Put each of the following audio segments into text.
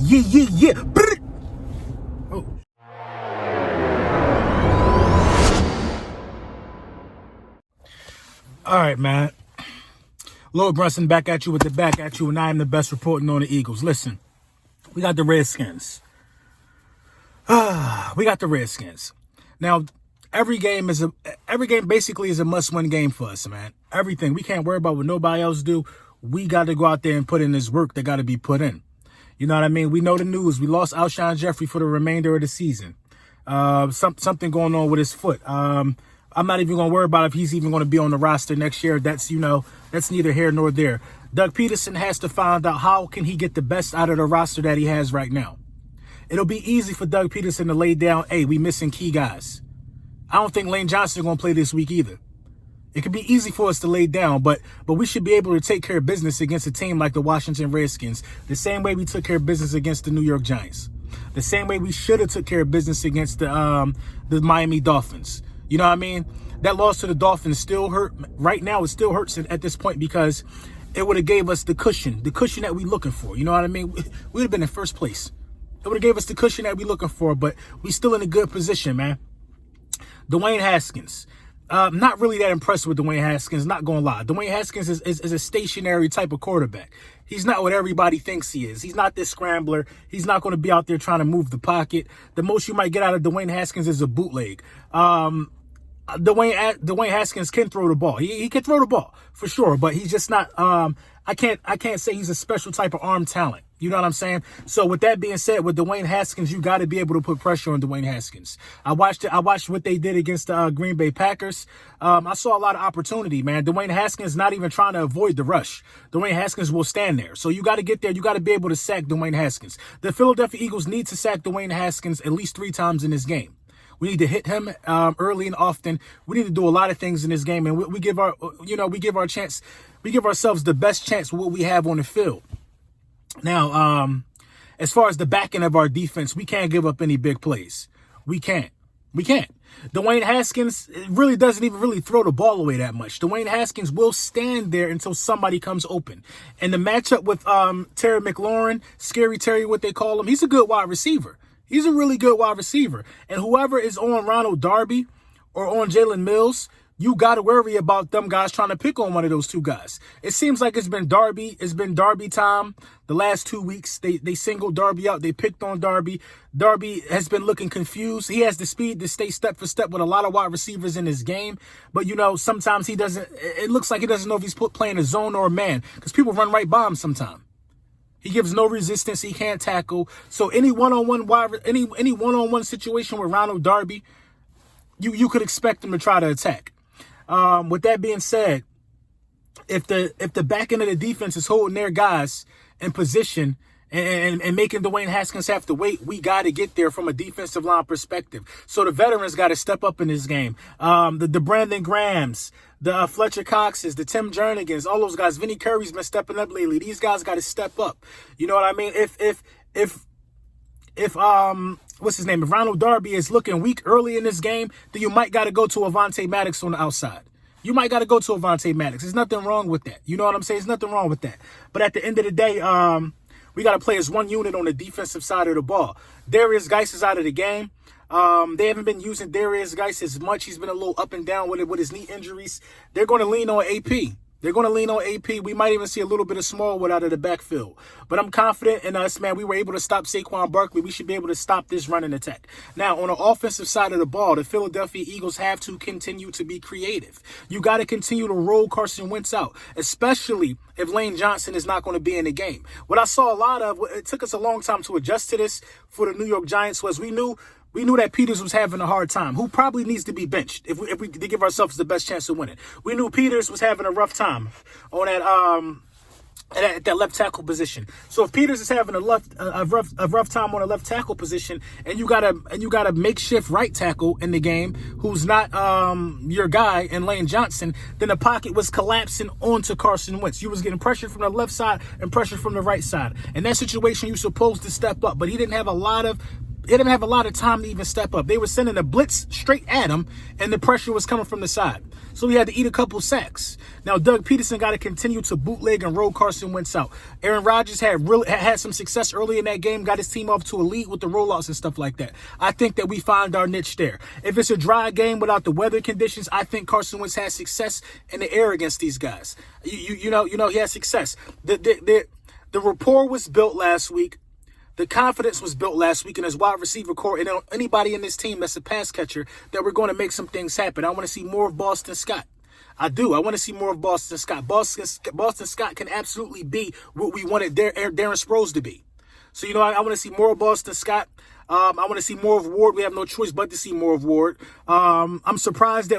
Yeah. Oh. All right, man. Lord Brunson back at you with the back at you, and I am the best reporting on the Eagles. Listen, we got the Redskins. We got the Redskins. Now, every game basically is a must-win game for us, man. Everything. We can't worry about what nobody else do. We got to go out there and put in this work that got to be put in. You know what I mean? We know the news. We lost Alshon Jeffrey for the remainder of the season. Something going on with his foot. I'm not even going to worry about if he's even going to be on the roster next year. That's neither here nor there. Doug Peterson has to find out how can he get the best out of the roster that he has right now. It'll be easy for Doug Peterson to lay down, hey, we missing key guys. I don't think Lane Johnson is going to play this week either. It could be easy for us to lay down, but we should be able to take care of business against a team like the Washington Redskins, the same way we took care of business against the New York Giants, the same way we should have took care of business against the Miami Dolphins. You know what I mean? That loss to the Dolphins still hurt. Right now, it still hurts at this point because it would have gave us the cushion that we're looking for. You know what I mean? We would have been in first place. It would have gave us the cushion that we're looking for, but we still in a good position, man. Dwayne Haskins. Not really that impressed with Dwayne Haskins, not going to lie. Dwayne Haskins is a stationary type of quarterback. He's not what everybody thinks he is. He's not this scrambler. He's not going to be out there trying to move the pocket. The most you might get out of Dwayne Haskins is a bootleg. Dwayne Haskins can throw the ball. He can throw the ball for sure, but he's just not. I can't say he's a special type of arm talent. You know what I'm saying? So with that being said, with Dwayne Haskins, you got to be able to put pressure on Dwayne Haskins. I watched what they did against the Green Bay Packers. I saw a lot of opportunity, man. Dwayne Haskins not even trying to avoid the rush. Dwayne Haskins will stand there. So you got to get there. You got to be able to sack Dwayne Haskins. The Philadelphia Eagles need to sack Dwayne Haskins at least 3 times in this game. We need to hit him early and often. We need to do a lot of things in this game, and we give ourselves the best chance with what we have on the field. Now, as far as the backing of our defense, we can't give up any big plays. We can't. Dwayne Haskins really doesn't even really throw the ball away that much. Dwayne Haskins will stand there until somebody comes open. And the matchup with Terry McLaurin, Scary Terry, what they call him, he's a good wide receiver. He's a really good wide receiver. And whoever is on Ronald Darby or on Jalen Mills, you got to worry about them guys trying to pick on one of those two guys. It seems like it's been Darby time the last 2 weeks. They singled Darby out. They picked on Darby. Darby has been looking confused. He has the speed to stay step for step with a lot of wide receivers in his game. But, sometimes he doesn't. It looks like he doesn't know if he's playing a zone or a man because people run right by him sometimes. He gives no resistance. He can't tackle. So any one-on-one situation with Ronald Darby, you could expect him to try to attack. With that being said, if the back end of the defense is holding their guys in position and making Dwayne Haskins have to wait, we got to get there from a defensive line perspective. So the veterans got to step up in this game. The Brandon Grahams, the Fletcher Coxes, the Tim Jernigans, all those guys. Vinny Curry's been stepping up lately. These guys got to step up. You know what I mean? If what's his name? If Ronald Darby is looking weak early in this game, then you might got to go to Avonte Maddox on the outside. You might got to go to Avonte Maddox. There's nothing wrong with that. You know what I'm saying? There's nothing wrong with that. But at the end of the day, we got to play as one unit on the defensive side of the ball. Darius Geis is out of the game. They haven't been using Darius Geis as much. He's been a little up and down with his knee injuries. They're going to lean on AP. We might even see a little bit of Smallwood out of the backfield. But I'm confident in us, man. We were able to stop Saquon Barkley. We should be able to stop this running attack. Now, on the offensive side of the ball, the Philadelphia Eagles have to continue to be creative. You got to continue to roll Carson Wentz out, especially if Lane Johnson is not going to be in the game. What I saw a lot of, it took us a long time to adjust to this for the New York Giants, was we knew that Peters was having a hard time, who probably needs to be benched if we to give ourselves the best chance of winning. We knew Peters was having a rough time on at that left tackle position. So if Peters is having a rough time on a left tackle position, and you got a makeshift right tackle in the game who's not your guy in Lane Johnson, then the pocket was collapsing onto Carson Wentz. You was getting pressure from the left side and pressure from the right side. In that situation, you're supposed to step up, but he didn't have a lot of time to even step up. They were sending a blitz straight at him, and the pressure was coming from the side. So he had to eat a couple sacks. Now, Doug Peterson got to continue to bootleg and roll Carson Wentz out. Aaron Rodgers had some success early in that game, got his team off to a lead with the rollouts and stuff like that. I think that we find our niche there. If it's a dry game without the weather conditions, I think Carson Wentz has success in the air against these guys. You know, he has success. The rapport was built last week. The confidence was built last week in his wide receiver core and anybody in this team that's a pass catcher that we're going to make some things happen. I want to see more of Boston Scott. I do. I want to see more of Boston Scott. Boston Scott can absolutely be what we wanted Darren Sproles to be. So, you know, I want to see more of Boston Scott. I want to see more of Ward. We have no choice but to see more of Ward. I'm surprised that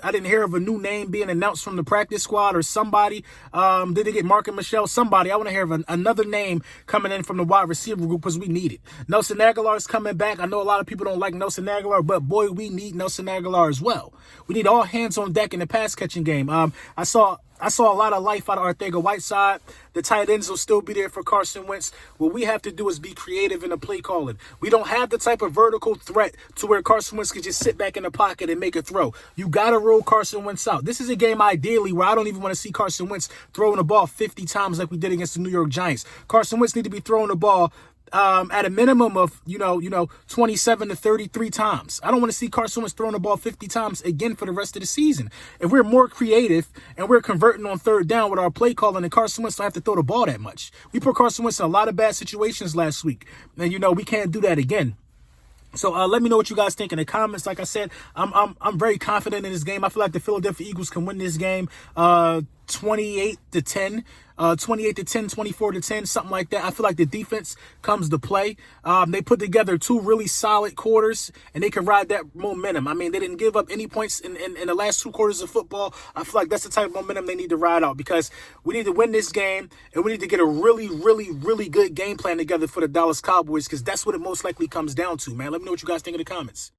I didn't hear of a new name being announced from the practice squad or somebody. Did they get Mark and Michelle? Somebody. I want to hear of another name coming in from the wide receiver group because we need it. Nelson Aguilar is coming back. I know a lot of people don't like Nelson Aguilar, but boy, we need Nelson Aguilar as well. We need all hands on deck in the pass catching game. I saw a lot of life out of Arcega-Whiteside. The tight ends will still be there for Carson Wentz. What we have to do is be creative in the play calling. We don't have the type of vertical threat to where Carson Wentz can just sit back in the pocket and make a throw. You got to roll Carson Wentz out. This is a game ideally where I don't even want to see Carson Wentz throwing the ball 50 times like we did against the New York Giants. Carson Wentz need to be throwing the ball at a minimum of, 27 to 33 times. I don't want to see Carson Wentz throwing the ball 50 times again for the rest of the season. If we're more creative and we're converting on third down with our play calling, and Carson Wentz don't have to throw the ball that much. We put Carson Wentz in a lot of bad situations last week. And, we can't do that again. So let me know what you guys think in the comments. Like I said, I'm very confident in this game. I feel like the Philadelphia Eagles can win this game 28-10. 28-10, 24-10, something like that. I feel like the defense comes to play. They put together two really solid quarters, and they can ride that momentum. I mean, they didn't give up any points in the last two quarters of football. I feel like that's the type of momentum they need to ride out because we need to win this game, and we need to get a really, really, really good game plan together for the Dallas Cowboys because that's what it most likely comes down to, man. Let me know what you guys think in the comments.